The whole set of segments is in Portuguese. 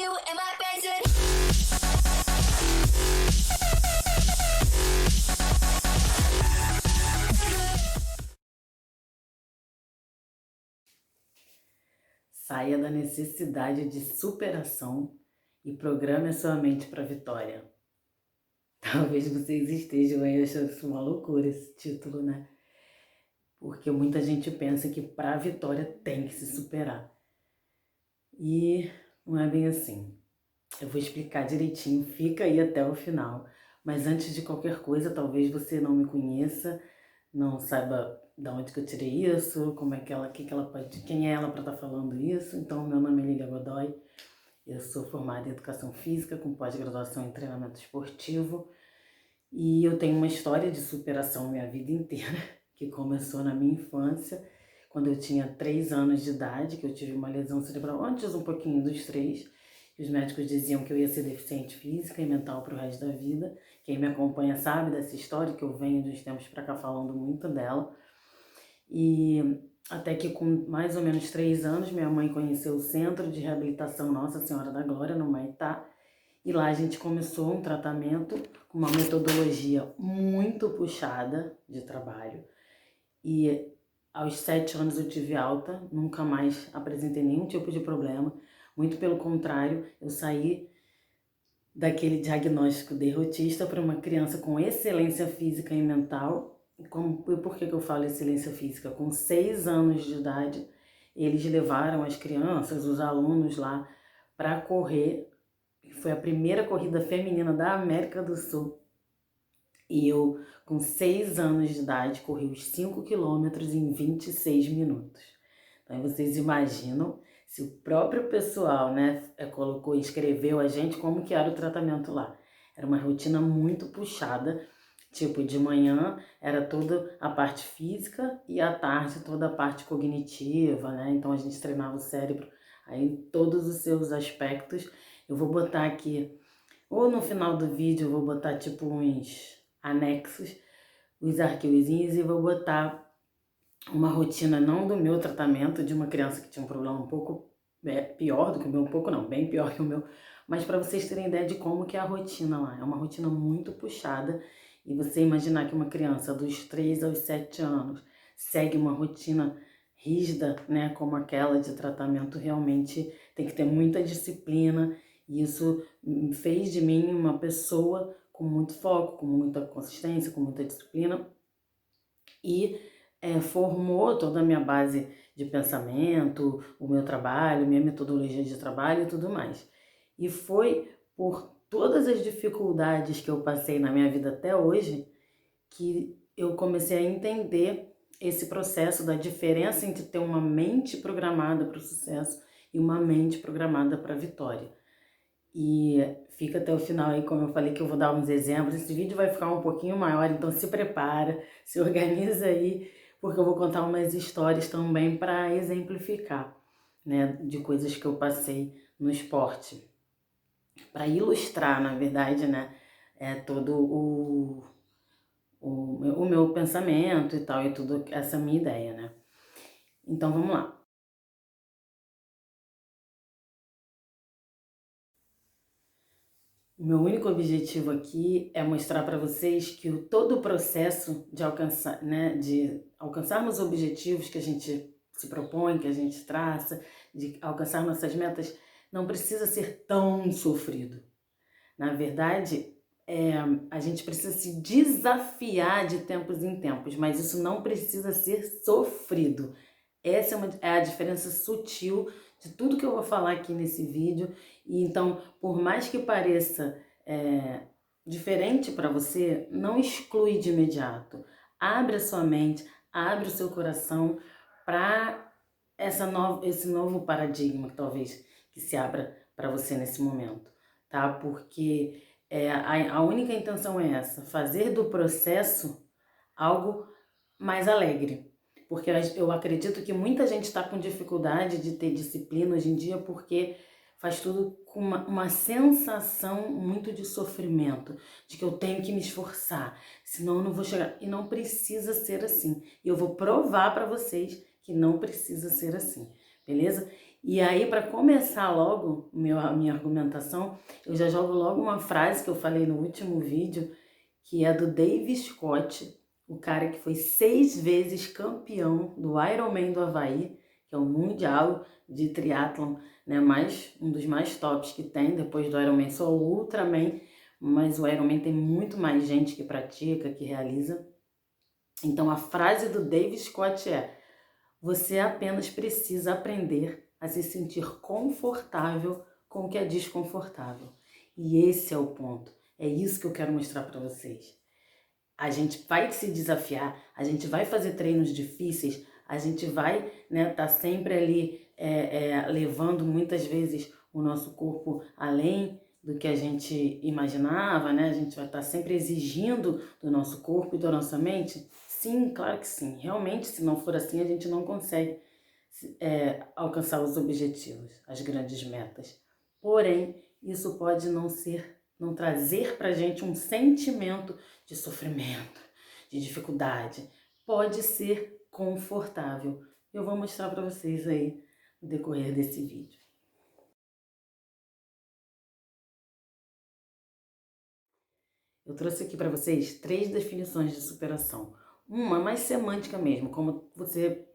you in my bedroom. Saia da necessidade de superação e programe a sua mente para a vitória. Talvez vocês estejam aí achando isso uma loucura, esse título, né? Porque muita gente pensa que para a vitória tem que se superar. E não é bem assim. Eu vou explicar direitinho, fica aí até o final. Mas antes de qualquer coisa, talvez você não me conheça, não saiba de onde que eu tirei isso, como é que ela, quem é ela para estar falando isso. Então, meu nome é Lília Godoy, eu sou formada em Educação Física, com pós-graduação em Treinamento Esportivo, e eu tenho uma história de superação minha vida inteira, que começou na minha infância, quando eu tinha 3 anos de idade, que eu tive uma lesão cerebral, antes um pouquinho dos 3, os médicos diziam que eu ia ser deficiente física e mental para o resto da vida. Quem me acompanha sabe dessa história, que eu venho de uns tempos para cá falando muito dela. E até que com mais ou menos 3 anos, minha mãe conheceu o Centro de Reabilitação Nossa Senhora da Glória, no Maitá, e lá a gente começou um tratamento com uma metodologia muito puxada de trabalho. E aos 7 anos eu tive alta, nunca mais apresentei nenhum tipo de problema. Muito pelo contrário, eu saí daquele diagnóstico derrotista para uma criança com excelência física e mental. E por que eu falo excelência física? Com 6 anos de idade, eles levaram as crianças, os alunos lá, para correr. Foi a primeira corrida feminina da América do Sul. E eu, com 6 anos de idade, corri os 5 quilômetros em 26 minutos. Então, vocês imaginam se o próprio pessoal, né, escreveu a gente como que era o tratamento lá. Era uma rotina muito puxada, tipo, de manhã era toda a parte física e à tarde toda a parte cognitiva, né? Então, a gente treinava o cérebro aí em todos os seus aspectos. Eu vou botar aqui, ou no final do vídeo, eu vou botar tipo uns anexos, os arquivozinhos, e vou botar uma rotina não do meu tratamento, de uma criança que tinha um problema um pouco pior do que o meu, um pouco não, bem pior que o meu, mas para vocês terem ideia de como que é a rotina lá. É uma rotina muito puxada, e você imaginar que uma criança dos 3 aos 7 anos segue uma rotina rígida, né, como aquela de tratamento, realmente tem que ter muita disciplina, e isso fez de mim uma pessoa com muito foco, com muita consistência, com muita disciplina, e formou toda a minha base de pensamento, o meu trabalho, minha metodologia de trabalho e tudo mais. E foi por todas as dificuldades que eu passei na minha vida até hoje que eu comecei a entender esse processo da diferença entre ter uma mente programada para o sucesso e uma mente programada para a vitória. E fica até o final aí, como eu falei que eu vou dar uns exemplos. Esse vídeo vai ficar um pouquinho maior, então se prepara, se organiza aí, porque eu vou contar umas histórias também para exemplificar, né, de coisas que eu passei no esporte. Para ilustrar, na verdade, né, todo o meu pensamento e tal, e tudo essa minha ideia, né. Então vamos lá. O meu único objetivo aqui é mostrar para vocês que todo o processo de alcançar, né, de alcançarmos os objetivos que a gente se propõe, que a gente traça, de alcançar nossas metas, não precisa ser tão sofrido. Na verdade, a gente precisa se desafiar de tempos em tempos, mas isso não precisa ser sofrido. Essa é a diferença sutil de tudo que eu vou falar aqui nesse vídeo. E então, por mais que pareça diferente para você, não exclui de imediato. Abre a sua mente, abre o seu coração para esse novo paradigma, talvez, que se abra para você nesse momento, tá? Porque a única intenção é essa, fazer do processo algo mais alegre. Porque eu acredito que muita gente está com dificuldade de ter disciplina hoje em dia porque faz tudo com uma sensação muito de sofrimento, de que eu tenho que me esforçar, senão eu não vou chegar. E não precisa ser assim. E eu vou provar para vocês que não precisa ser assim, beleza? E aí, para começar logo a minha argumentação, eu já jogo logo uma frase que eu falei no último vídeo, que é do Dave Scott, o cara que foi 6 vezes campeão do Ironman do Havaí, que é o mundial de triatlon, né, um dos mais tops que tem, depois do Ironman só o Ultraman, mas o Ironman tem muito mais gente que pratica, que realiza. Então a frase do Dave Scott é: você apenas precisa aprender a se sentir confortável com o que é desconfortável. E esse é o ponto. É isso que eu quero mostrar para vocês. A gente vai se desafiar, a gente vai fazer treinos difíceis, a gente vai, né, tá sempre ali levando muitas vezes o nosso corpo além do que a gente imaginava, né? A gente vai estar sempre exigindo do nosso corpo e da nossa mente. Sim, claro que sim. Realmente, se não for assim, a gente não consegue alcançar os objetivos, as grandes metas. Porém, isso pode não trazer pra gente um sentimento de sofrimento, de dificuldade. Pode ser confortável. Eu vou mostrar para vocês aí no decorrer desse vídeo. Eu trouxe aqui para vocês 3 definições de superação. Uma mais semântica mesmo, como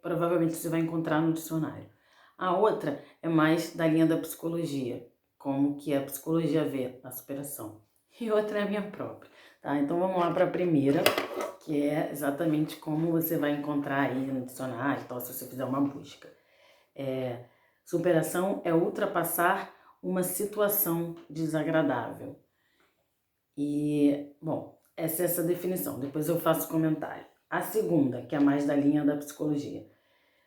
provavelmente você vai encontrar no dicionário. A outra é mais da linha da psicologia, como que a psicologia vê a superação. E outra é a minha própria, tá? Então vamos lá para a primeira, que é exatamente como você vai encontrar aí no dicionário, então, se você fizer uma busca. Superação é ultrapassar uma situação desagradável. E, bom, essa é essa definição. Depois eu faço comentário. A segunda, que é mais da linha da psicologia.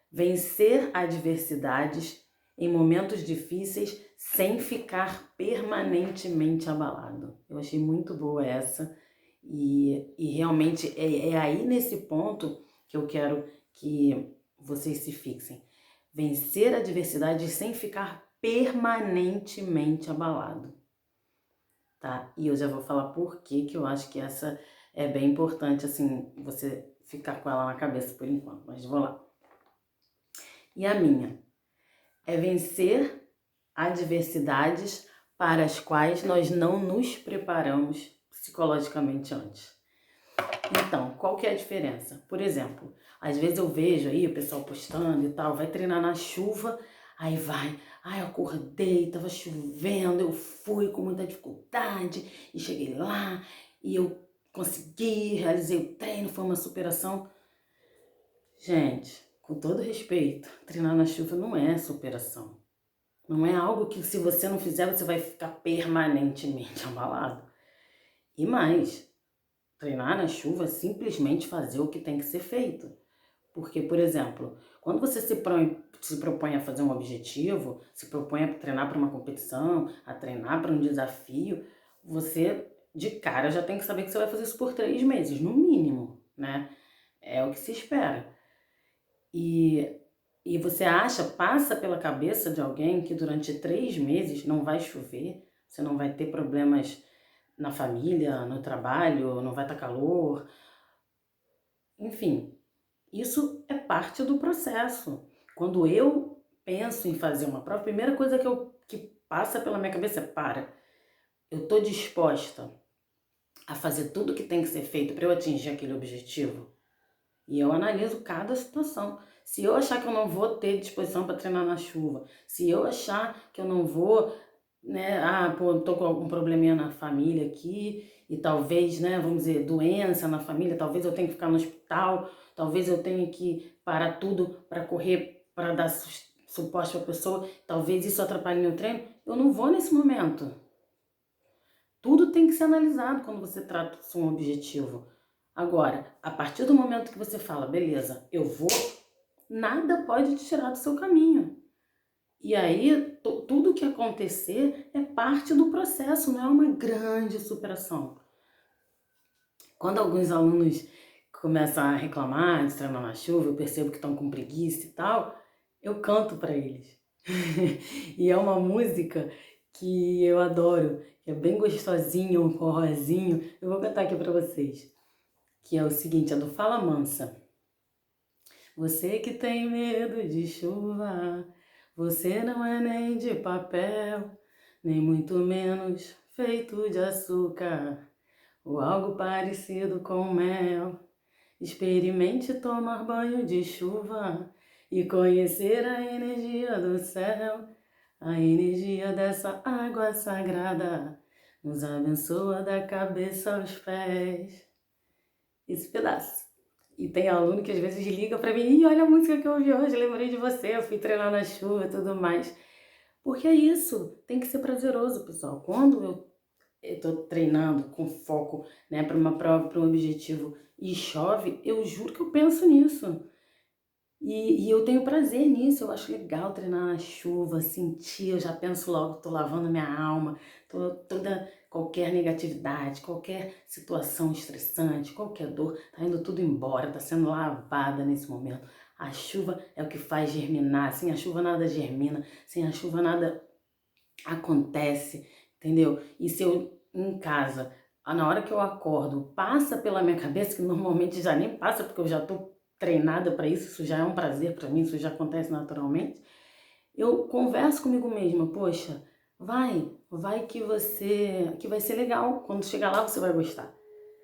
Vencer adversidades em momentos difíceis sem ficar permanentemente abalado. Eu achei muito boa essa. E realmente é aí nesse ponto que eu quero que vocês se fixem. Vencer adversidades sem ficar permanentemente abalado. Tá? E eu já vou falar por que eu acho que essa é bem importante, assim, você ficar com ela na cabeça por enquanto, mas vou lá. E a minha é vencer adversidades para as quais nós não nos preparamos psicologicamente antes. Então, qual que é a diferença? Por exemplo, às vezes eu vejo aí o pessoal postando e tal, vai treinar na chuva, aí vai, eu acordei, tava chovendo, eu fui com muita dificuldade e cheguei lá e eu consegui, realizei o treino, foi uma superação. Gente, com todo respeito, treinar na chuva não é superação. Não é algo que se você não fizer, você vai ficar permanentemente abalado. E mais, treinar na chuva é simplesmente fazer o que tem que ser feito. Porque, por exemplo, quando você se propõe a fazer um objetivo, se propõe a treinar para uma competição, a treinar para um desafio, você de cara já tem que saber que você vai fazer isso por 3 meses, no mínimo, né? É o que se espera. E você passa pela cabeça de alguém que durante 3 meses não vai chover, você não vai ter problemas na família, no trabalho, não vai estar calor. Enfim, isso é parte do processo. Quando eu penso em fazer uma prova, a primeira coisa que passa pela minha cabeça é: eu estou disposta a fazer tudo o que tem que ser feito para eu atingir aquele objetivo? E eu analiso cada situação. Se eu achar que eu não vou ter disposição para treinar na chuva, se eu achar que eu não vou, né, tô com algum probleminha na família aqui e talvez, né, vamos dizer, doença na família, talvez eu tenha que ficar no hospital, talvez eu tenha que parar tudo para correr, para dar suporte para a pessoa, talvez isso atrapalhe meu treino, eu não vou nesse momento. Tudo tem que ser analisado quando você trata um objetivo. Agora, a partir do momento que você fala, beleza, eu vou, nada pode te tirar do seu caminho. E aí, tudo que acontecer é parte do processo, não é uma grande superação. Quando alguns alunos começam a reclamar de treinar na chuva, eu percebo que estão com preguiça e tal, eu canto para eles. E é uma música que eu adoro, que é bem gostosinho, um forrozinho. Eu vou cantar aqui para vocês. Que é o seguinte, é do Fala Mansa. Você que tem medo de chuva, Você não é nem de papel, nem muito menos feito de açúcar, ou algo parecido com mel. Experimente tomar banho de chuva e conhecer a energia do céu. A energia dessa água sagrada nos abençoa da cabeça aos pés. Esse pedaço. E tem aluno que às vezes liga pra mim, e olha a música que eu ouvi hoje, lembrei de você, eu fui treinar na chuva e tudo mais. Porque é isso, tem que ser prazeroso, pessoal. Quando eu tô treinando com foco, né, para uma prova, para um objetivo e chove, eu juro que eu penso nisso. E eu tenho prazer nisso, eu acho legal treinar na chuva, sentir, eu já penso logo, tô lavando minha alma, toda qualquer negatividade, qualquer situação estressante, qualquer dor, tá indo tudo embora, tá sendo lavada nesse momento. A chuva é o que faz germinar, sem a chuva nada germina, sem a chuva nada acontece, entendeu? E se eu em casa, na hora que eu acordo, passa pela minha cabeça, que normalmente já nem passa, porque eu já tô treinada para isso já é um prazer para mim, isso já acontece naturalmente. Eu converso comigo mesma, poxa, vai que vai ser legal. Quando chegar lá você vai gostar.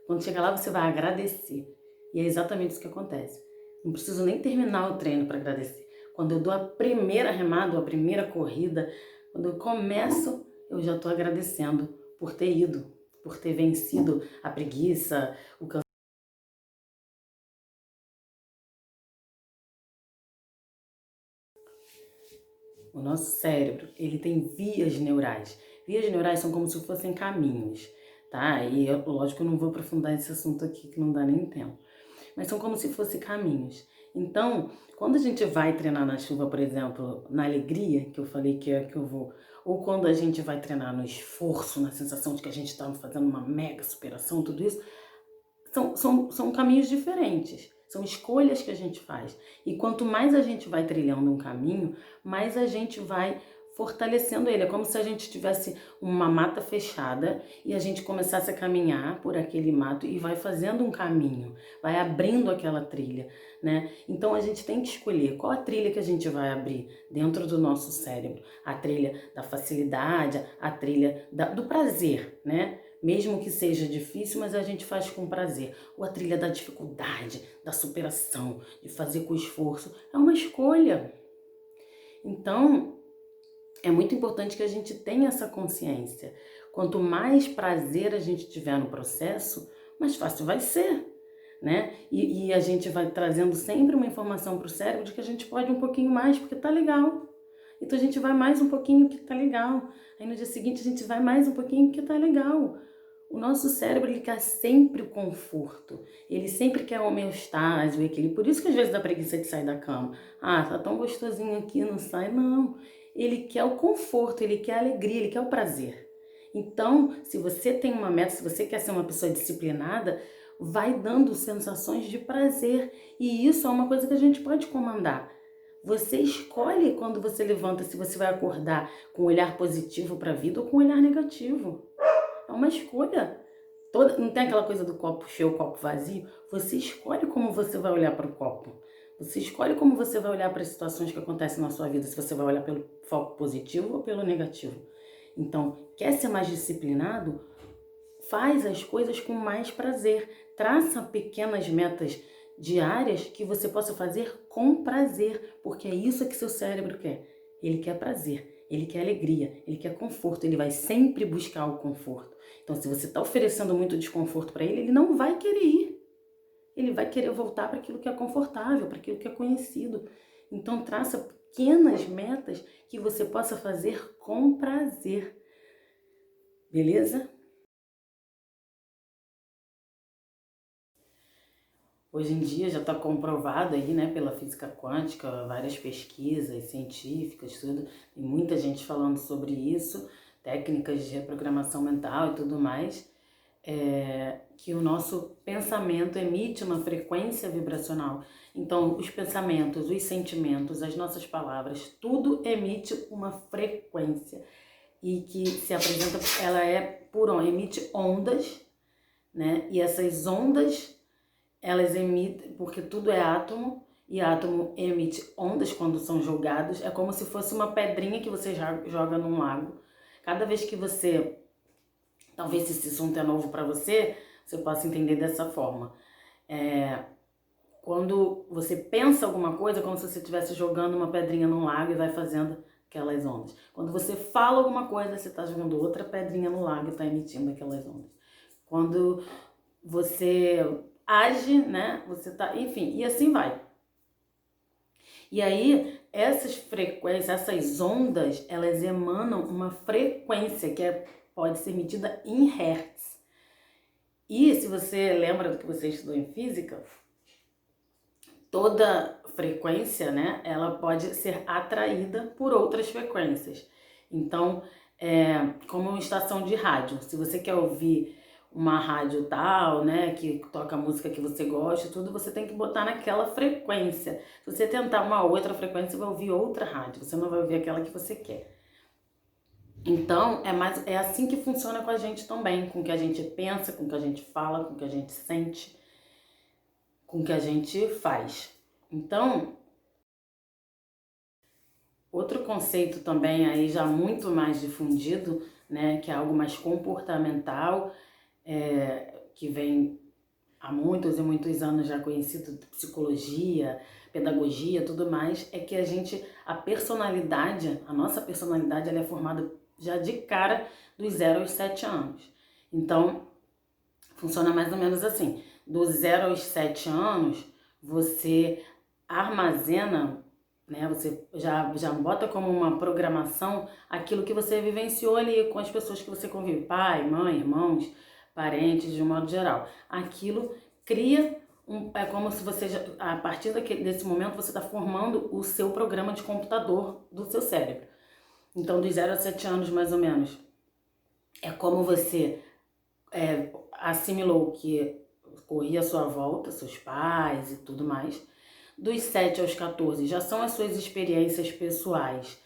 Quando chegar lá você vai agradecer. E é exatamente isso que acontece. Não preciso nem terminar o treino para agradecer. Quando eu dou a primeira remada, a primeira corrida, quando eu começo, eu já estou agradecendo por ter ido, por ter vencido a preguiça, o cansaço. O nosso cérebro, ele tem vias neurais. Vias neurais são como se fossem caminhos, tá? E lógico, eu não vou aprofundar esse assunto aqui, que não dá nem tempo. Mas são como se fossem caminhos. Então, quando a gente vai treinar na chuva, por exemplo, na alegria, que eu falei que é que eu vou, ou quando a gente vai treinar no esforço, na sensação de que a gente está fazendo uma mega superação, tudo isso, são caminhos diferentes, são escolhas que a gente faz. E quanto mais a gente vai trilhando um caminho, mais a gente vai fortalecendo ele. É como se a gente tivesse uma mata fechada e a gente começasse a caminhar por aquele mato e vai fazendo um caminho, vai abrindo aquela trilha, né? Então a gente tem que escolher qual a trilha que a gente vai abrir dentro do nosso cérebro. A trilha da facilidade, a trilha do prazer, né? Mesmo que seja difícil, mas a gente faz com prazer. Ou a trilha da dificuldade, da superação, de fazer com esforço. É uma escolha. Então, é muito importante que a gente tenha essa consciência. Quanto mais prazer a gente tiver no processo, mais fácil vai ser, né? E a gente vai trazendo sempre uma informação para o cérebro de que a gente pode um pouquinho mais, porque tá legal. Então a gente vai mais um pouquinho que tá legal. Aí no dia seguinte a gente vai mais um pouquinho que tá legal. O nosso cérebro, ele quer sempre o conforto, ele sempre quer a homeostase, o equilíbrio. Por isso que às vezes dá preguiça de sair da cama. Ah, tá tão gostosinho aqui, não sai. Não, ele quer o conforto, ele quer a alegria, ele quer o prazer. Então, se você tem uma meta, se você quer ser uma pessoa disciplinada, vai dando sensações de prazer. E isso é uma coisa que a gente pode comandar. Você escolhe quando você levanta, se você vai acordar com um olhar positivo para a vida ou com um olhar negativo. É uma escolha. Não tem aquela coisa do copo cheio, copo vazio? Você escolhe como você vai olhar para o copo. Você escolhe como você vai olhar para as situações que acontecem na sua vida, se você vai olhar pelo foco positivo ou pelo negativo. Então, quer ser mais disciplinado? Faz as coisas com mais prazer. Traça pequenas metas diárias que você possa fazer com prazer, porque é isso que seu cérebro quer. Ele quer prazer, ele quer alegria, ele quer conforto, ele vai sempre buscar o conforto. Então, se você está oferecendo muito desconforto para ele, ele não vai querer ir. Ele vai querer voltar para aquilo que é confortável, para aquilo que é conhecido. Então, traça pequenas metas que você possa fazer com prazer. Beleza? Hoje em dia já está comprovado aí, né, pela física quântica, várias pesquisas científicas, tudo, tem muita gente falando sobre isso, técnicas de reprogramação mental e tudo mais, que o nosso pensamento emite uma frequência vibracional. Então, os pensamentos, os sentimentos, as nossas palavras, tudo emite uma frequência e que se apresenta, ela emite ondas, né? E essas ondas elas emitem, porque tudo é átomo, e átomo emite ondas quando são jogados. É como se fosse uma pedrinha que você joga num lago. Cada vez que você, talvez se esse assunto é novo para você, você possa entender dessa forma. Quando você pensa alguma coisa, é como se você estivesse jogando uma pedrinha num lago e vai fazendo aquelas ondas. Quando você fala alguma coisa, você está jogando outra pedrinha no lago e está emitindo aquelas ondas. Quando você age, né, você tá, enfim, e assim vai. E aí, essas frequências, essas ondas, elas emanam uma frequência que pode ser medida em hertz. E se você lembra do que você estudou em física, toda frequência, né, ela pode ser atraída por outras frequências. Então, como uma estação de rádio, se você quer ouvir uma rádio tal, né, que toca a música que você gosta, tudo, você tem que botar naquela frequência. Se você tentar uma outra frequência, você vai ouvir outra rádio, você não vai ouvir aquela que você quer. Então, é assim que funciona com a gente também, com o que a gente pensa, com o que a gente fala, com o que a gente sente, com o que a gente faz. Então, outro conceito também aí já muito mais difundido, né, que é algo mais comportamental, que vem há muitos e muitos anos já conhecido de psicologia, pedagogia, tudo mais, é que a personalidade, a nossa personalidade, ela é formada já de cara dos 0 aos 7 anos. Então, funciona mais ou menos assim, dos 0 aos 7 anos, você armazena, né, você já bota como uma programação aquilo que você vivenciou ali com as pessoas que você convive, pai, mãe, irmãos, parentes, de um modo geral. Aquilo cria é como se você, a partir desse momento, você está formando o seu programa de computador do seu cérebro. Então, dos 0 a 7 anos, mais ou menos, é como você assimilou que corria à sua volta, seus pais e tudo mais. Dos 7 aos 14 já são as suas experiências pessoais,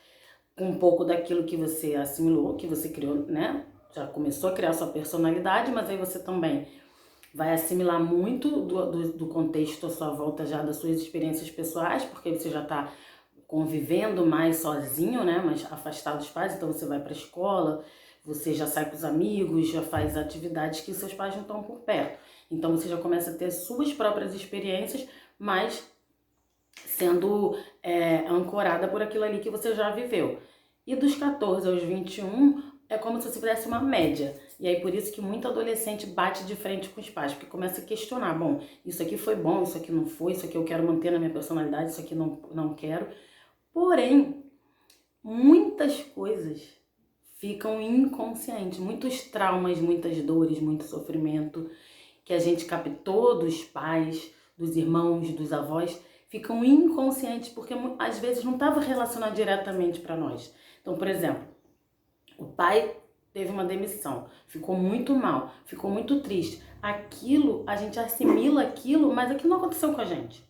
com um pouco daquilo que você assimilou, que você criou, né? Já começou a criar sua personalidade, mas aí você também vai assimilar muito do contexto à sua volta já das suas experiências pessoais, porque você já está convivendo mais sozinho, né? Mas afastado dos pais, então você vai para a escola, você já sai com os amigos, já faz atividades que seus pais não estão por perto. Então você já começa a ter suas próprias experiências, mas sendo ancorada por aquilo ali que você já viveu. E dos 14 aos 21 é como se você fizesse uma média. E aí por isso que muito adolescente bate de frente com os pais, porque começa a questionar, bom, isso aqui foi bom, isso aqui não foi, isso aqui eu quero manter na minha personalidade, isso aqui não quero. Porém, muitas coisas ficam inconscientes, muitos traumas, muitas dores, muito sofrimento que a gente captou dos pais, dos irmãos, dos avós, ficam inconscientes porque às vezes não estava relacionado diretamente para nós. Então, por exemplo, o pai teve uma demissão, ficou muito mal, ficou muito triste. Aquilo, a gente assimila aquilo, mas aquilo não aconteceu com a gente.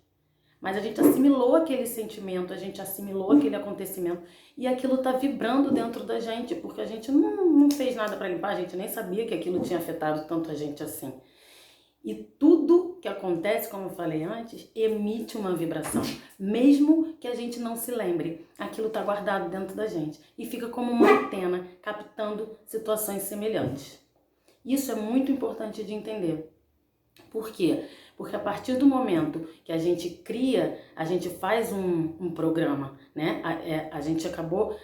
Mas a gente assimilou aquele sentimento, a gente assimilou aquele acontecimento e aquilo tá vibrando dentro da gente, porque a gente não fez nada para limpar, a gente nem sabia que aquilo tinha afetado tanto a gente assim. E tudo que acontece, como eu falei antes, emite uma vibração. Mesmo que a gente não se lembre, aquilo está guardado dentro da gente. E fica como uma antena, captando situações semelhantes. Isso é muito importante de entender. Por quê? Porque a partir do momento que a gente cria, a gente faz um programa, né? A gente acabou...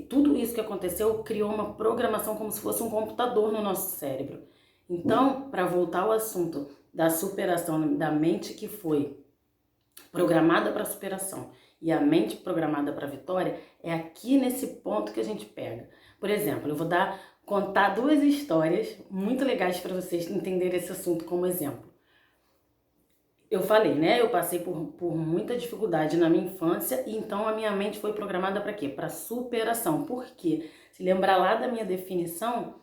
Tudo isso que aconteceu criou uma programação como se fosse um computador no nosso cérebro. Então, para voltar ao assunto da superação, da mente que foi programada para superação e a mente programada para vitória, é aqui nesse ponto que a gente pega. Por exemplo, eu vou contar 2 histórias muito legais para vocês entenderem esse assunto como exemplo. Eu falei, né? Eu passei por muita dificuldade na minha infância e então a minha mente foi programada para quê? Para superação. Por quê? Se lembrar lá da minha definição,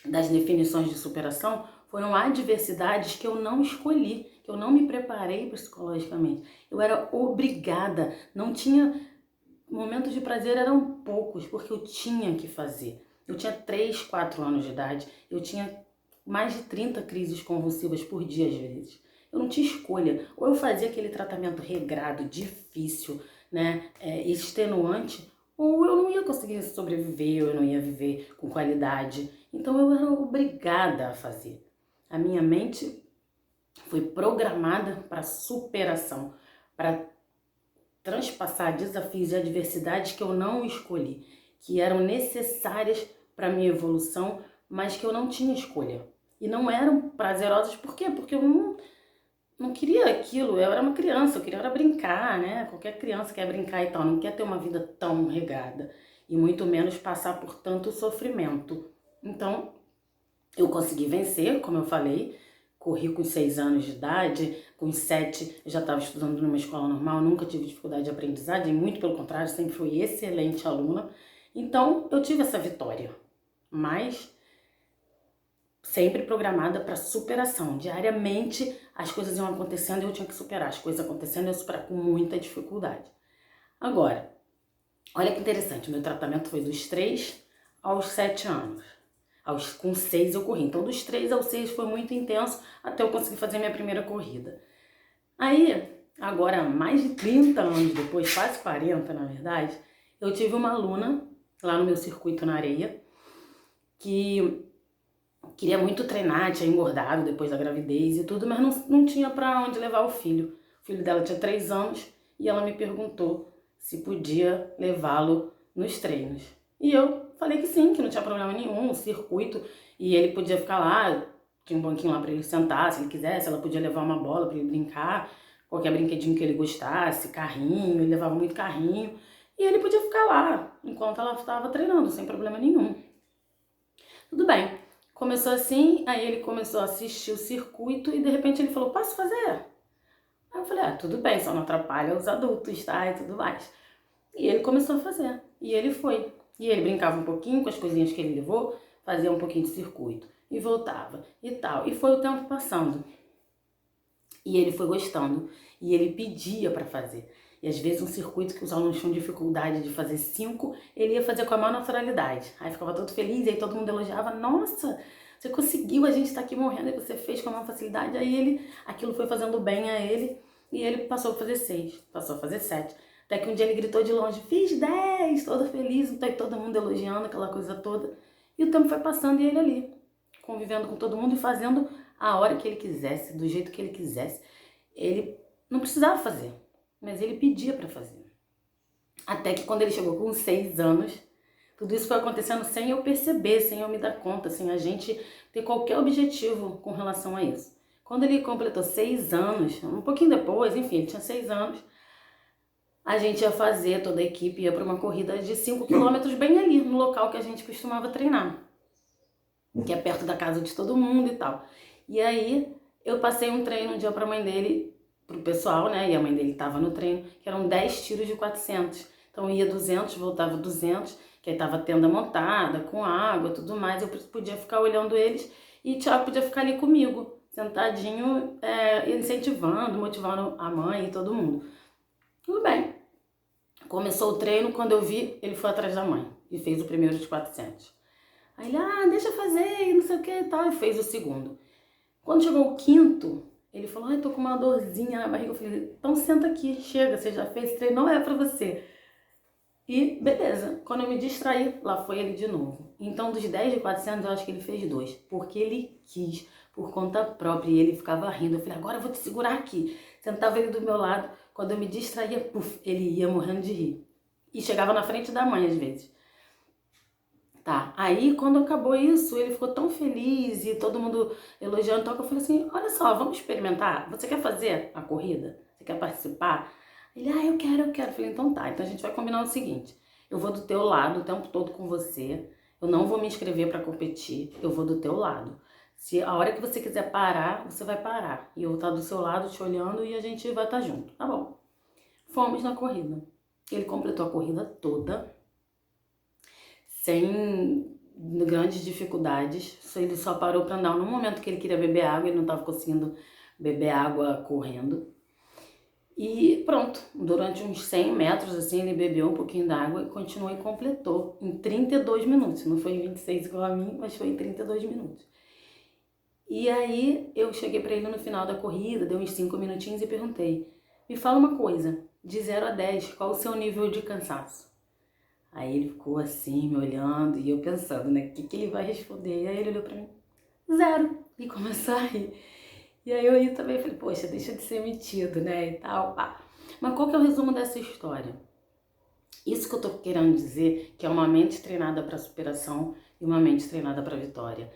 das definições de superação, foram adversidades que eu não escolhi, que eu não me preparei psicologicamente. Eu era obrigada, não tinha... Momentos de prazer eram poucos, porque eu tinha que fazer. Eu tinha 3, 4 anos de idade, eu tinha mais de 30 crises convulsivas por dia às vezes. Eu não tinha escolha. Ou eu fazia aquele tratamento regrado, difícil, né, extenuante, ou eu não ia conseguir sobreviver, ou eu não ia viver com qualidade. Então eu era obrigada a fazer. A minha mente foi programada para superação, para transpassar desafios e adversidades que eu não escolhi, que eram necessárias para minha evolução, mas que eu não tinha escolha. E não eram prazerosas, por quê? Porque eu não queria aquilo, eu era uma criança, eu queria era brincar, né? Qualquer criança quer brincar e tal, não quer ter uma vida tão regada, e muito menos passar por tanto sofrimento. Então, eu consegui vencer, como eu falei, corri com 6 anos de idade, com 7 eu já estava estudando numa escola normal, nunca tive dificuldade de aprendizagem, muito pelo contrário, sempre fui excelente aluna. Então, eu tive essa vitória, mas sempre programada para superação. Diariamente as coisas iam acontecendo e eu tinha que superar. As coisas acontecendo e eu superar com muita dificuldade. Agora, olha que interessante, o meu tratamento foi dos 3 aos 7 anos. Com 6 eu corri. Então, dos 3 aos 6 foi muito intenso até eu conseguir fazer minha primeira corrida. Aí, agora, mais de 30 anos depois, quase 40 na verdade, eu tive uma aluna lá no meu circuito na areia que queria muito treinar, tinha engordado depois da gravidez e tudo, mas não tinha pra onde levar o filho. O filho dela tinha 3 anos e ela me perguntou se podia levá-lo nos treinos. E eu falei que sim, que não tinha problema nenhum, o circuito, e ele podia ficar lá, tinha um banquinho lá pra ele sentar, se ele quisesse, ela podia levar uma bola pra ele brincar, qualquer brinquedinho que ele gostasse, carrinho, ele levava muito carrinho, e ele podia ficar lá enquanto ela estava treinando, sem problema nenhum. Tudo bem. Começou assim, aí ele começou a assistir o circuito e de repente ele falou, posso fazer? Aí eu falei, tudo bem, só não atrapalha os adultos, tá? E tudo mais. E ele começou a fazer. E ele foi. E ele brincava um pouquinho com as coisinhas que ele levou, fazia um pouquinho de circuito. E voltava e tal. E foi o tempo passando. E ele foi gostando. E ele pedia para fazer. E às vezes um circuito que os alunos tinham dificuldade de fazer 5, ele ia fazer com a maior naturalidade. Aí ficava todo feliz, aí todo mundo elogiava, nossa, você conseguiu, a gente tá aqui morrendo e você fez com a maior facilidade. Aí aquilo foi fazendo bem a ele e ele passou a fazer 6, passou a fazer 7. Até que um dia ele gritou de longe, fiz 10, todo feliz, tá aí todo mundo elogiando, aquela coisa toda. E o tempo foi passando e ele ali, convivendo com todo mundo e fazendo a hora que ele quisesse, do jeito que ele quisesse. Ele não precisava fazer, mas ele pedia para fazer. Até que quando ele chegou com 6 anos, tudo isso foi acontecendo sem eu perceber, sem eu me dar conta, sem a gente ter qualquer objetivo com relação a isso. Quando ele completou 6 anos, um pouquinho depois, enfim, ele tinha 6 anos, a gente ia fazer, toda a equipe ia para uma corrida de 5 quilômetros bem ali, no local que a gente costumava treinar, que é perto da casa de todo mundo e tal. E aí eu passei um treino um dia para a mãe dele, pro pessoal, né, e a mãe dele tava no treino, que eram 10 tiros de 400. Então ia 200, voltava 200, que aí tava a tenda montada, com água, tudo mais, eu podia ficar olhando eles e o Thiago podia ficar ali comigo, sentadinho, incentivando, motivando a mãe e todo mundo. Tudo bem. Começou o treino, quando eu vi, ele foi atrás da mãe e fez o primeiro de 400. Aí ele, deixa eu fazer, não sei o que e tal, e fez o segundo. Quando chegou o quinto, ele falou, tô com uma dorzinha na barriga. Eu falei, então senta aqui, chega, você já fez treino, não é pra você. E beleza, quando eu me distraí, lá foi ele de novo. Então dos 10 de 400 eu acho que ele fez 2, porque ele quis, por conta própria, e ele ficava rindo. Eu falei, agora eu vou te segurar aqui. Sentava ele do meu lado, quando eu me distraía, puf, ele ia morrendo de rir. E chegava na frente da mãe às vezes. Tá, aí quando acabou isso, ele ficou tão feliz e todo mundo elogiando, então eu falei assim, olha só, vamos experimentar? Você quer fazer a corrida? Você quer participar? Ele, eu quero. Eu falei, então tá, então a gente vai combinar o seguinte, eu vou do teu lado o tempo todo com você, eu não vou me inscrever pra competir, eu vou do teu lado. Se a hora que você quiser parar, você vai parar. E eu vou estar do seu lado te olhando e a gente vai estar junto, tá bom? Fomos na corrida. Ele completou a corrida toda, sem grandes dificuldades. Ele só parou para andar no momento que ele queria beber água, ele não estava conseguindo beber água correndo. E pronto, durante uns 100 metros assim, ele bebeu um pouquinho d'água e continuou e completou em 32 minutos. Não foi em 26 igual a mim, mas foi em 32 minutos. E aí eu cheguei para ele no final da corrida, deu uns 5 minutinhos e perguntei: me fala uma coisa, de 0 a 10, qual o seu nível de cansaço? Aí ele ficou assim, me olhando, e eu pensando, né, o que ele vai responder? E aí ele olhou pra mim: 0. E começou a rir. E aí eu também falei: poxa, deixa de ser metido, né, e tal, pá. Mas qual que é o resumo dessa história? Isso que eu tô querendo dizer, que é uma mente treinada para superação e uma mente treinada para vitória.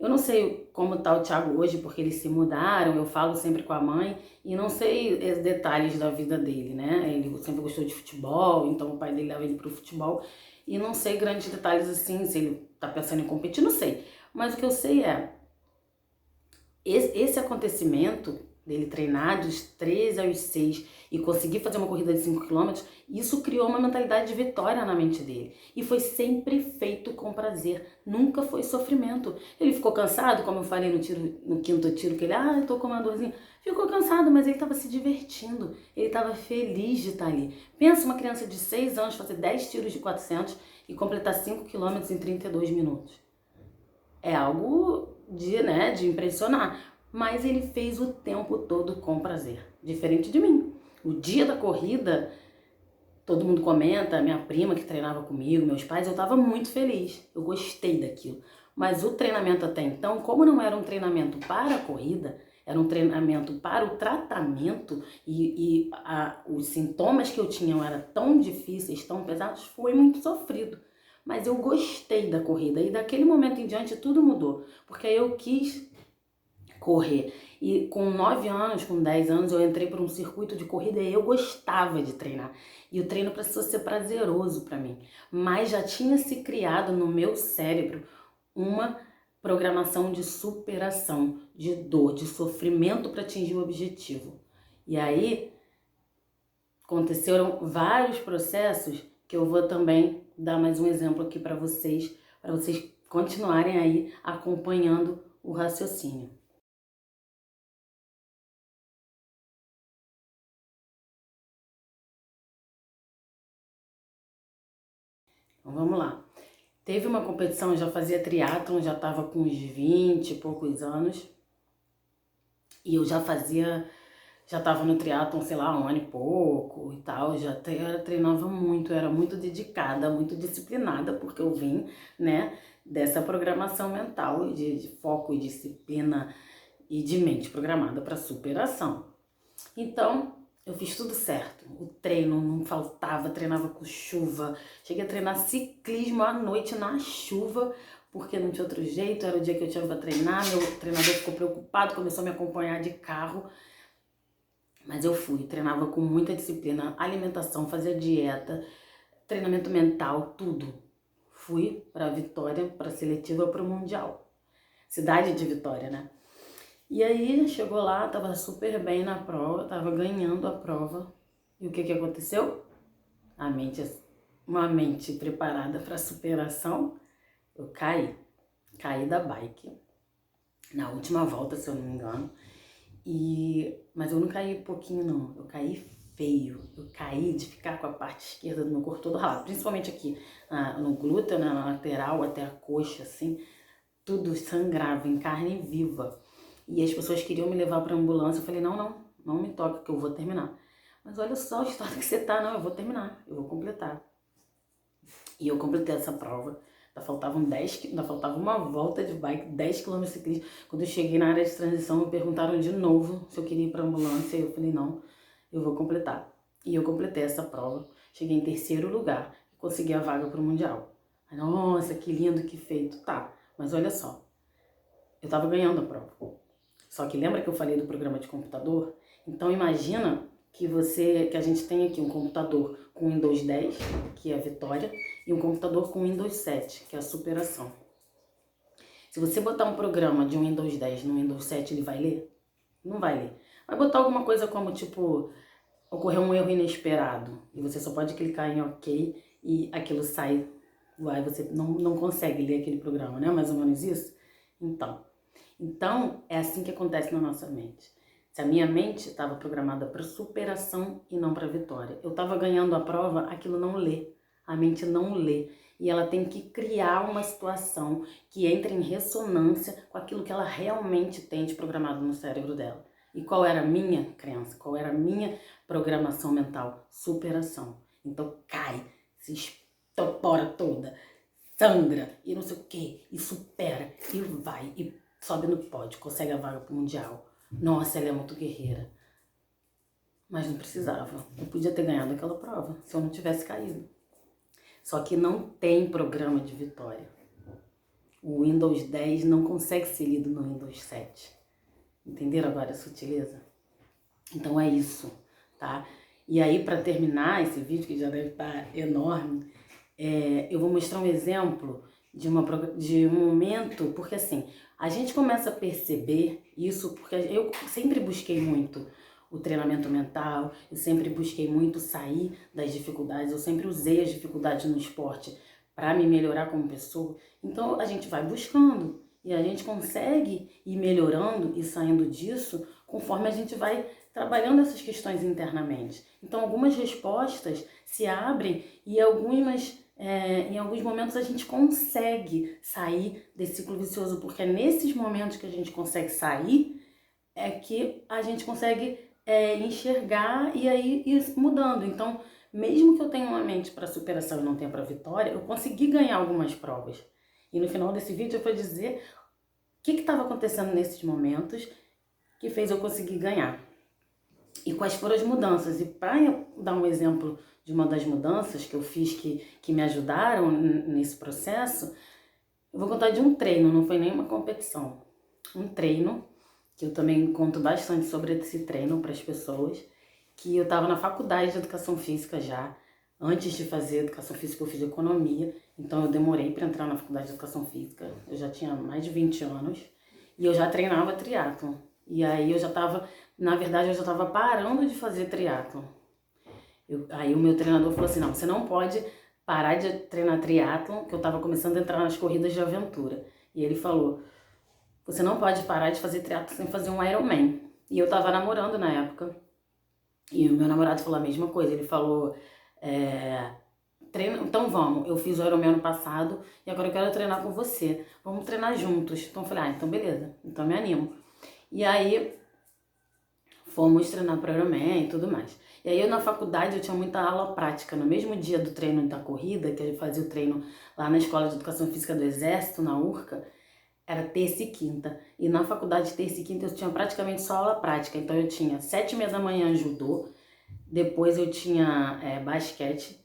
Eu não sei como tá o Thiago hoje, porque eles se mudaram, eu falo sempre com a mãe, e não sei os detalhes da vida dele, né? Ele sempre gostou de futebol, então o pai dele leva ele pro futebol, e não sei grandes detalhes assim, se ele tá pensando em competir, não sei. Mas o que eu sei é, esse acontecimento dele treinar dos 13 aos 6 e conseguir fazer uma corrida de 5 quilômetros, isso criou uma mentalidade de vitória na mente dele. E foi sempre feito com prazer, nunca foi sofrimento. Ele ficou cansado, como eu falei no quinto tiro, que ele, eu tô com uma dorzinha. Ficou cansado, mas ele estava se divertindo, ele estava feliz de estar ali. Pensa uma criança de 6 anos fazer 10 tiros de 400 e completar 5 quilômetros em 32 minutos. É algo de impressionar. Mas ele fez o tempo todo com prazer. Diferente de mim. O dia da corrida, todo mundo comenta, minha prima que treinava comigo, meus pais, eu estava muito feliz. Eu gostei daquilo. Mas o treinamento até então, como não era um treinamento para a corrida, era um treinamento para o tratamento e os sintomas que eu tinha eram tão difíceis, tão pesados, foi muito sofrido. Mas eu gostei da corrida e daquele momento em diante tudo mudou, porque eu quis correr. E com 9 anos, com 10 anos, eu entrei para um circuito de corrida e eu gostava de treinar. E o treino precisou ser prazeroso para mim. Mas já tinha se criado no meu cérebro uma programação de superação, de dor, de sofrimento para atingir o objetivo. E aí aconteceram vários processos que eu vou também dar mais um exemplo aqui para vocês continuarem aí acompanhando o raciocínio. Então vamos lá. Teve uma competição, eu já fazia triatlon, já estava com uns 20 e poucos anos. E eu já estava no triatlon, sei lá, um ano e pouco e tal. Treinava muito, era muito dedicada, muito disciplinada, porque eu vim, né, dessa programação mental de foco e disciplina e de mente programada para superação. Então, eu fiz tudo certo. O treino não faltava, treinava com chuva. Cheguei a treinar ciclismo à noite na chuva, porque não tinha outro jeito. Era o dia que eu tinha para treinar. Meu treinador ficou preocupado, começou a me acompanhar de carro. Mas eu fui, treinava com muita disciplina, alimentação, fazia dieta, treinamento mental, tudo. Fui para Vitória, para a seletiva, para o Mundial. Cidade de Vitória, né? E aí, chegou lá, tava super bem na prova, tava ganhando a prova. E o que que aconteceu? Uma mente preparada para superação, eu caí da bike na última volta, se eu não me engano. Mas eu não caí pouquinho não, eu caí feio. Eu caí de ficar com a parte esquerda do meu corpo todo ralado, principalmente aqui no glúteo, né, na lateral, até a coxa, assim, tudo sangrava em carne viva. E as pessoas queriam me levar pra ambulância. Eu falei, não me toque que eu vou terminar. Mas olha só o estado que você tá. Não, eu vou terminar, eu vou completar. E eu completei essa prova. Ainda faltava uma volta de bike, 10 km ciclismo. Quando eu cheguei na área de transição, me perguntaram de novo se eu queria ir pra ambulância. E eu falei, não, eu vou completar. E eu completei essa prova. Cheguei em terceiro lugar e consegui a vaga pro Mundial. Nossa, que lindo, que feito. Tá, mas olha só. Eu tava ganhando a prova. Só que lembra que eu falei do programa de computador? Então imagina que a gente tem aqui um computador com Windows 10, que é a vitória, e um computador com Windows 7, que é a superação. Se você botar um programa de um Windows 10 no Windows 7, ele vai ler? Não vai ler. Vai botar alguma coisa como tipo, ocorreu um erro inesperado, e você só pode clicar em OK e aquilo sai, aí você não consegue ler aquele programa, né? Mais ou menos isso? Então, é assim que acontece na nossa mente. Se a minha mente estava programada para superação e não para vitória, eu estava ganhando a prova, aquilo não lê. A mente não lê. e ela tem que criar uma situação que entre em ressonância com aquilo que ela realmente tem de programado no cérebro dela. E qual era a minha crença? Qual era a minha programação mental? Superação. Então cai, se estopora toda, sangra e não sei o que, e supera, e vai, e sobe no pódio, consegue a vaga pro Mundial. Nossa, ela é muito guerreira. Mas não precisava. Eu podia ter ganhado aquela prova se eu não tivesse caído. Só que não tem programa de vitória. O Windows 10 não consegue ser lido no Windows 7. Entenderam agora a sutileza? Então é isso, tá? E aí, para terminar esse vídeo, que já deve estar enorme, eu vou mostrar um exemplo de um momento, porque assim, a gente começa a perceber isso, porque eu sempre busquei muito o treinamento mental, eu sempre busquei muito sair das dificuldades, eu sempre usei as dificuldades no esporte para me melhorar como pessoa. Então a gente vai buscando e a gente consegue ir melhorando e saindo disso conforme a gente vai trabalhando essas questões internamente. Então algumas respostas se abrem e em alguns momentos a gente consegue sair desse ciclo vicioso, porque é nesses momentos que a gente consegue sair é que a gente consegue enxergar e aí ir mudando. Então, mesmo que eu tenha uma mente para superação e não tenha para vitória, eu consegui ganhar algumas provas. E no final desse vídeo eu vou dizer o que estava acontecendo nesses momentos que fez eu conseguir ganhar. E quais foram as mudanças. E para dar um exemplo de uma das mudanças que eu fiz que me ajudaram nesse processo, eu vou contar de um treino, não foi nenhuma competição. Um treino, que eu também conto bastante sobre esse treino para as pessoas, que eu estava na faculdade de educação física já. Antes de fazer educação física eu fiz economia, então eu demorei para entrar na faculdade de educação física. Eu já tinha mais de 20 anos e eu já treinava triatlon. E aí eu já estava, na verdade eu já estava parando de fazer triatlon. Aí o meu treinador falou assim, não, você não pode parar de treinar triatlon, que eu estava começando a entrar nas corridas de aventura. E ele falou, você não pode parar de fazer triatlon sem fazer um Ironman. E eu estava namorando na época. E o meu namorado falou a mesma coisa. Ele falou, então vamos, eu fiz o Ironman ano passado e agora eu quero treinar com você. Vamos treinar juntos. Então eu falei, então beleza, então me animo. E aí fomos treinar para o Ironman e tudo mais. E aí eu na faculdade eu tinha muita aula prática. No mesmo dia do treino da corrida, que eu fazia o treino lá na Escola de Educação Física do Exército, na URCA, era terça e quinta. E na faculdade, terça e quinta, eu tinha praticamente só aula prática. Então eu tinha 7h30 da manhã judô, depois eu tinha basquete.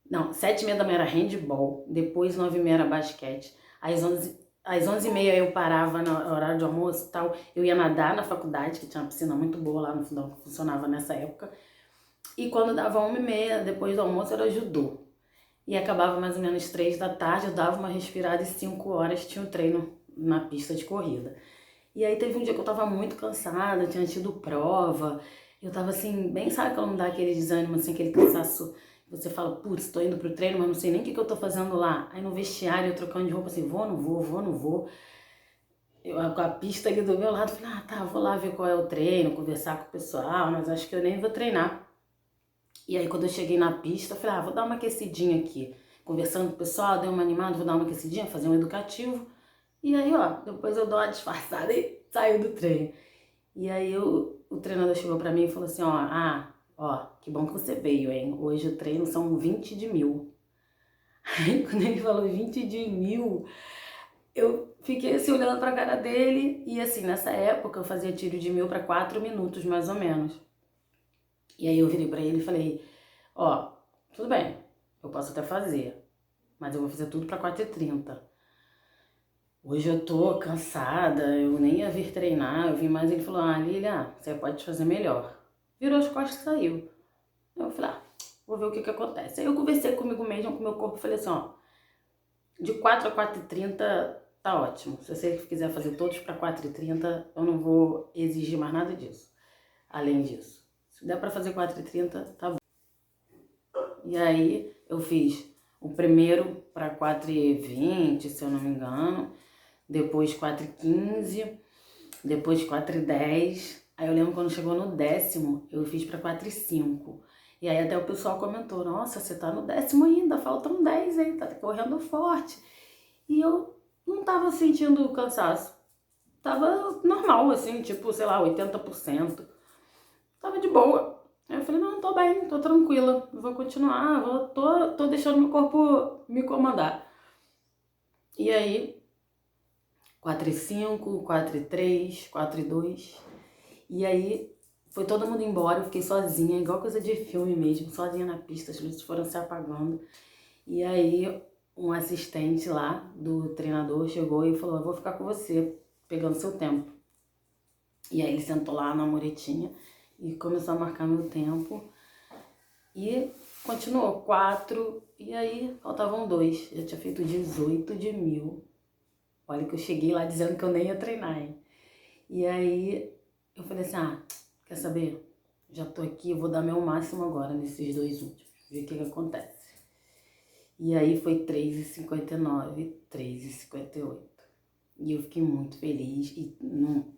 Não, 7h30 da manhã era handball, depois 9h30 era basquete. Às 11h30 eu parava no horário de almoço e tal. Eu ia nadar na faculdade, que tinha uma piscina muito boa lá no fundão, que funcionava nessa época. E quando dava 1h30, depois do almoço, era judô. E acabava mais ou menos 3 da tarde, eu dava uma respirada e 5 horas tinha um treino na pista de corrida. E aí teve um dia que eu tava muito cansada, tinha tido prova, eu tava assim, bem, sabe quando dá aquele desânimo, assim, aquele cansaço, você fala, putz, tô indo pro treino, mas não sei nem o que eu tô fazendo lá. Aí no vestiário, eu trocando de roupa, assim, vou, não vou, vou, não vou. Eu com a pista ali do meu lado, falei, tá, vou lá ver qual é o treino, conversar com o pessoal, mas acho que eu nem vou treinar. E aí quando eu cheguei na pista, eu falei, vou dar uma aquecidinha aqui. Conversando com o pessoal, dei uma animada, vou dar uma aquecidinha, fazer um educativo. E aí, depois eu dou uma disfarçada e saio do treino. E aí o treinador chegou pra mim e falou assim, que bom que você veio, hein? Hoje o treino são 20 de 1000. Aí quando ele falou 20 de 1000, eu fiquei assim olhando pra cara dele. E assim, nessa época eu fazia tiro de 1000 para 4 minutos, mais ou menos. E aí eu virei pra ele e falei, tudo bem, eu posso até fazer, mas eu vou fazer tudo pra 4h30. Hoje eu tô cansada, eu nem ia vir treinar, eu vim mais, ele falou, Lilia, você pode fazer melhor. Virou as costas e saiu. Eu falei, vou ver o que acontece. Aí eu conversei comigo mesma, com o meu corpo, falei assim, de 4 a 4h30 tá ótimo. Se você quiser fazer todos pra 4h30, eu não vou exigir mais nada disso, além disso. Se der pra fazer 4h30, tá bom. E aí eu fiz o primeiro pra 4h20, se eu não me engano, depois 4h15, depois 4h10. Aí eu lembro quando chegou no 10º, eu fiz pra 4h05. E aí até o pessoal comentou, nossa, você tá no 10º ainda, faltam 10, hein, tá correndo forte. E eu não tava sentindo cansaço. Tava normal, assim, tipo, sei lá, 80%. Tava de boa. Aí eu falei, não, tô bem, tô tranquila, vou continuar, tô deixando meu corpo me comandar. E aí, 4:05, 4:03, 4:02. E aí, foi todo mundo embora, eu fiquei sozinha, igual coisa de filme mesmo, sozinha na pista, as luzes foram se apagando. E aí, um assistente lá do treinador chegou e falou, eu vou ficar com você, pegando seu tempo. E aí ele sentou lá na muretinha e começou a marcar meu tempo. E continuou, 4, e aí faltavam 2. Já tinha feito 18 de 1000. Olha que eu cheguei lá dizendo que eu nem ia treinar, hein? E aí eu falei assim, quer saber? Já tô aqui, eu vou dar meu máximo agora nesses 2 últimos, ver o que acontece. E aí foi 3:59, 3:58. E eu fiquei muito feliz e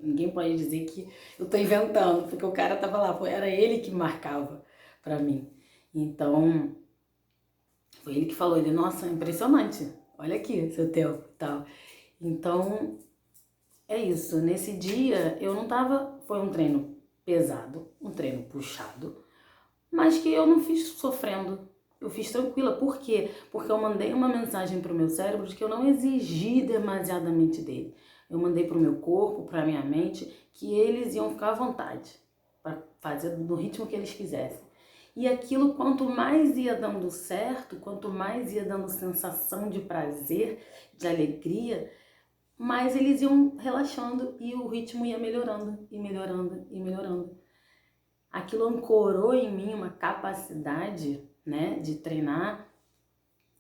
ninguém pode dizer que eu tô inventando, porque o cara tava lá, era ele que marcava pra mim. Então, foi ele que falou, nossa, impressionante, olha aqui seu tempo e tal. Então, é isso, nesse dia eu não tava, foi um treino pesado, um treino puxado, mas que eu não fiz sofrendo, eu fiz tranquila. Por quê? Porque eu mandei uma mensagem pro meu cérebro de que eu não exigi demasiadamente dele. Eu mandei pro meu corpo, pra minha mente, que eles iam ficar à vontade para fazer no ritmo que eles quisessem. E aquilo, quanto mais ia dando certo, quanto mais ia dando sensação de prazer, de alegria, mais eles iam relaxando e o ritmo ia melhorando, e melhorando, e melhorando. Aquilo ancorou em mim uma capacidade, né, de treinar,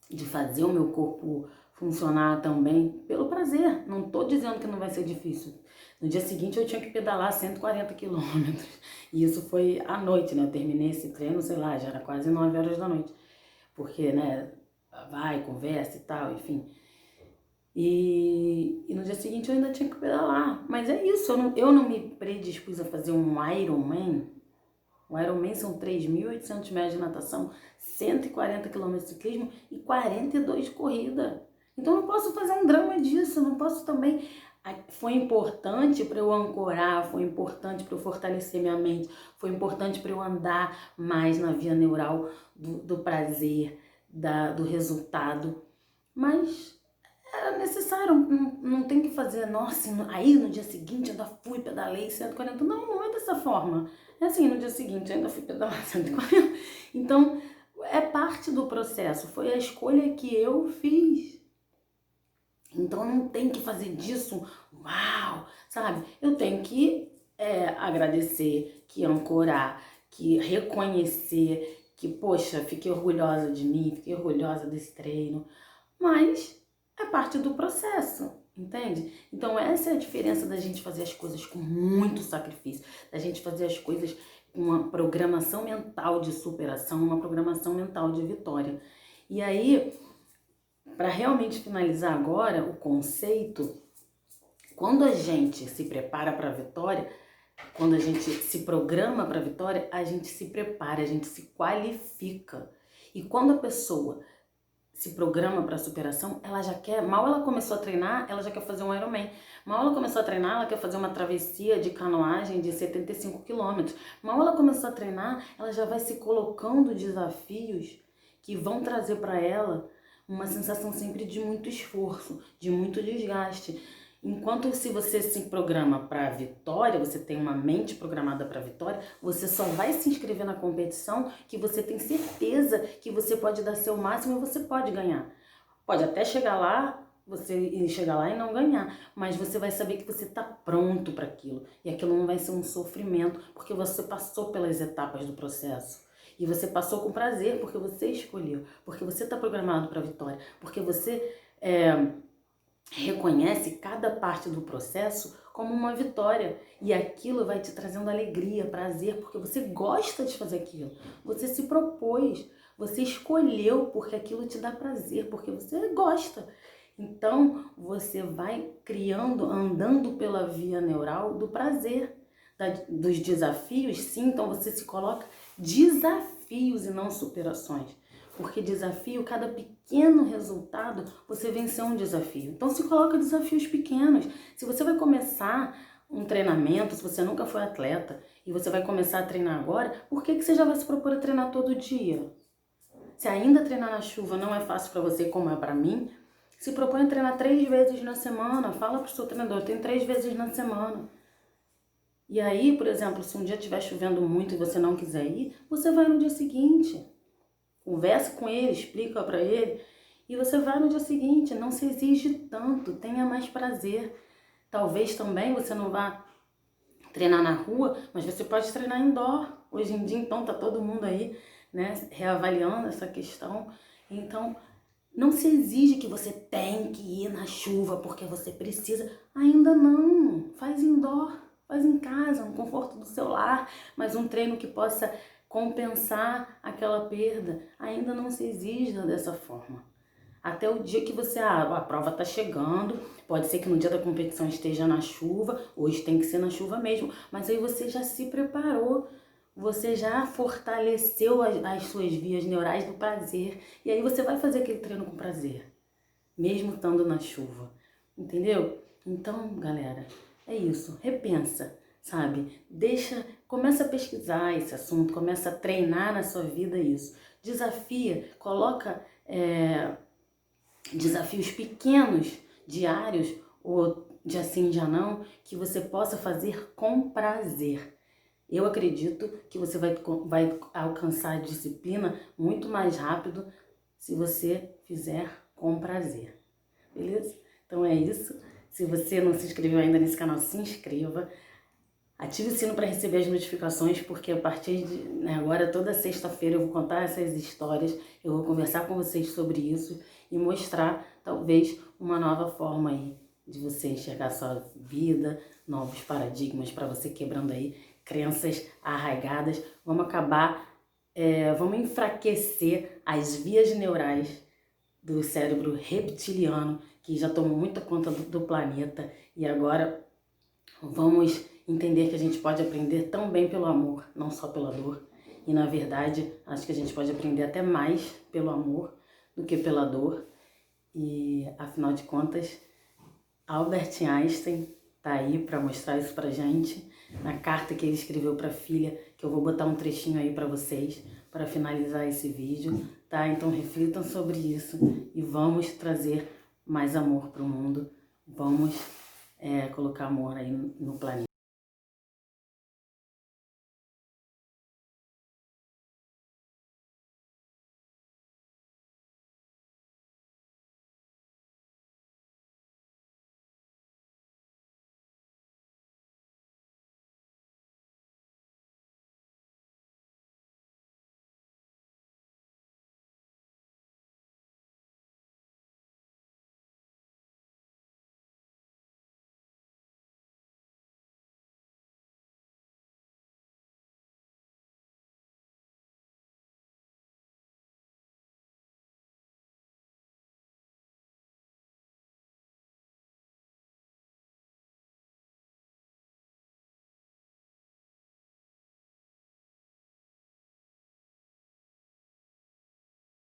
de fazer o meu corpo funcionar também pelo prazer. Não tô dizendo que não vai ser difícil. No dia seguinte eu tinha que pedalar 140 quilômetros. E isso foi à noite, né? Eu terminei esse treino, sei lá, já era quase 9 horas da noite. Porque, né, vai, conversa e tal, enfim. E no dia seguinte eu ainda tinha que pedalar. Mas é isso, eu não me predispus a fazer um Ironman. O Ironman são 3.800 metros de natação, 140 km de ciclismo e 42 de corrida. Então eu não posso fazer um drama disso, não posso também... Foi importante para eu ancorar, foi importante para eu fortalecer minha mente, foi importante para eu andar mais na via neural do prazer, do resultado. Mas era necessário, não tem que fazer, nossa, aí no dia seguinte ainda fui, pedalei 140, não é dessa forma. É assim, no dia seguinte ainda fui pedalar 140. Então, é parte do processo, foi a escolha que eu fiz. Então, não tem que fazer disso, uau, sabe? Eu tenho que agradecer, que ancorar, que reconhecer, que, poxa, fiquei orgulhosa de mim, fiquei orgulhosa desse treino, mas é parte do processo, entende? Então essa é a diferença da gente fazer as coisas com muito sacrifício, da gente fazer as coisas com uma programação mental de superação, uma programação mental de vitória. E aí, para realmente finalizar agora o conceito, quando a gente se prepara para a vitória, quando a gente se programa para a vitória, a gente se prepara, a gente se qualifica. E quando a pessoa se programa para superação, ela já quer, mal ela começou a treinar, ela já quer fazer um Ironman. Mal ela começou a treinar, ela quer fazer uma travessia de canoagem de 75 km. Mal ela começou a treinar, ela já vai se colocando desafios que vão trazer para ela uma sensação sempre de muito esforço, de muito desgaste. Enquanto se você se programa para a vitória, você tem uma mente programada para a vitória, você só vai se inscrever na competição que você tem certeza que você pode dar seu máximo e você pode ganhar. Pode até chegar lá, você chegar lá e não ganhar, mas você vai saber que você está pronto para aquilo. E aquilo não vai ser um sofrimento, porque você passou pelas etapas do processo. E você passou com prazer, porque você escolheu, porque você está programado para a vitória, porque você reconhece cada parte do processo como uma vitória. E aquilo vai te trazendo alegria, prazer, porque você gosta de fazer aquilo. Você se propôs, você escolheu porque aquilo te dá prazer, porque você gosta. Então, você vai criando, andando pela via neural do prazer, dos desafios, sim. Então, você se coloca desafios desafios e não superações. Porque desafio, cada pequeno resultado, você venceu um desafio. Então se coloca desafios pequenos. Se você vai começar um treinamento, se você nunca foi atleta e você vai começar a treinar agora, por que você já vai se propor a treinar todo dia? Se ainda treinar na chuva não é fácil para você como é para mim, se propõe a treinar 3 vezes na semana. Fala para o seu treinador, tem 3 vezes na semana. E aí, por exemplo, se um dia estiver chovendo muito e você não quiser ir, você vai no dia seguinte. Conversa com ele, explica para ele e você vai no dia seguinte. Não se exige tanto, tenha mais prazer. Talvez também você não vá treinar na rua, mas você pode treinar indoor. Hoje em dia, então, tá todo mundo aí, né, reavaliando essa questão. Então, não se exige que você tem que ir na chuva porque você precisa. Ainda não. Faz indoor, faz em casa, no conforto do seu lar, mas um treino que possa compensar aquela perda. Ainda não se exija dessa forma. Até o dia que você, a prova tá chegando, pode ser que no dia da competição esteja na chuva, hoje tem que ser na chuva mesmo, mas aí você já se preparou, você já fortaleceu as suas vias neurais do prazer, e aí você vai fazer aquele treino com prazer, mesmo estando na chuva, entendeu? Então, galera, é isso, repensa, sabe? Começa a pesquisar esse assunto, começa a treinar na sua vida isso, desafia, coloca desafios pequenos, diários, ou dia sim, dia não, que você possa fazer com prazer. Eu acredito que você vai alcançar a disciplina muito mais rápido se você fizer com prazer, beleza? Então é isso. Se você não se inscreveu ainda nesse canal, se inscreva. Ative o sino para receber as notificações, porque a partir de agora, toda sexta-feira, eu vou contar essas histórias, eu vou conversar com vocês sobre isso e mostrar, talvez, uma nova forma aí de você enxergar a sua vida, novos paradigmas para você quebrando aí crenças arraigadas. Vamos vamos enfraquecer as vias neurais do cérebro reptiliano, que já tomou muita conta do planeta, e agora vamos entender que a gente pode aprender tão bem pelo amor, não só pela dor. E na verdade, acho que a gente pode aprender até mais pelo amor do que pela dor. E afinal de contas, Albert Einstein tá aí para mostrar isso pra gente, na carta que ele escreveu para a filha, que eu vou botar um trechinho aí para vocês, para finalizar esse vídeo, tá? Então reflitam sobre isso e vamos trazer mais amor para o mundo, vamos colocar amor aí no planeta.